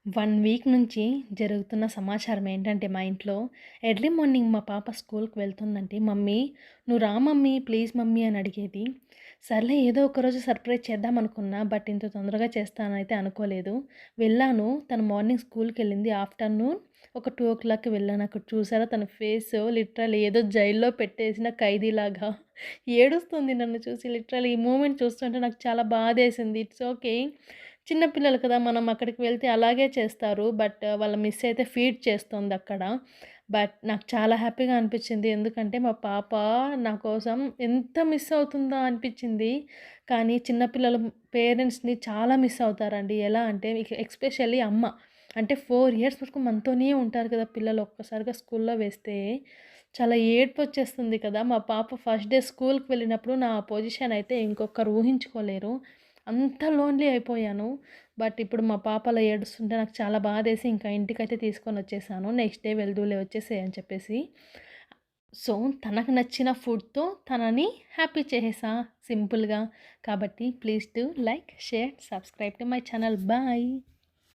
1 week నుంచి జరుగుతున్న సమాచారం ఏంటంటే మా ఇంట్లో ఎర్లీ మార్నింగ్ మా పాప స్కూల్‌కి వెళ్తుందంటే, "మమ్మీ నువ్వు రా మమ్మీ, ప్లీజ్ మమ్మీ" అని అడిగేది. సర్లే ఏదో ఒకరోజు సర్ప్రైజ్ చేద్దాం అనుకున్నా. బట్ ఇంత తొందరగా చేస్తానైతే అనుకోలేదు. వెళ్ళాను. తను మార్నింగ్ స్కూల్‌కెళ్ళింది. ఆఫ్టర్‌నూన్ ఒక 2:00కి వెళ్ళాను. అక్కడ చూసారా తన ఫేసు లిటరల్లీ ఏదో జైల్‌లో పెట్టేసిన ఖైదీలాగా ఏడుస్తుంది నన్ను చూసి. లిటరల్లీ ఈ మూమెంట్ చూస్తుంటే నాకు చాలా బాధేసింది. It's okay. చిన్న పిల్లలు కదా! మనం అక్కడికి వెళ్తే అలాగే చేస్తారు. బట్ వాళ్ళ మిస్ అయితే ఫీడ్ చేస్తోందక్కడ. బట్ నాకు చాలా హ్యాపీగా అనిపిచ్చింది. ఎందుకంటే మా పాప నా కోసం ఎంత మిస్ అవుతుందా అనిపిచ్చింది. కానీ చిన్న పిల్లలు పేరెంట్స్‌ని చాలా మిస్ అవుతారండి. ఎలా అంటే ఎస్పెషల్లీ అమ్మ. అంటే 4 ఇయర్స్ వరకు మనతోనే ఉంటారు కదా పిల్లలు. ఒక్కసారిగా స్కూల్‌లో వేస్తే చాలా ఏడుపొచ్చేస్తుంది కదా! మా పాప ఫస్ట్ డే స్కూల్‌కి వెళ్ళినప్పుడు నా పొజిషన్ అయితే ఇంకొకరు ఊహించుకోలేరు. అంత లోన్లీ అయిపోయాను. బట్ ఇప్పుడు మా పాప అలా ఏడుస్తుంటే నాకు చాలా బాధేసి ఇంకా ఇంటికైతే తీసుకొనొచ్చేసాను. నెక్స్ట్ డే వెళ్దువులే వచ్చేసేయి అని చెప్పేసి. సో, తనకు నచ్చిన ఫుడ్‌తో తనని హ్యాపీ చేసేసా సింపుల్‌గా. కాబట్టి please do like, share, subscribe to my channel. Bye.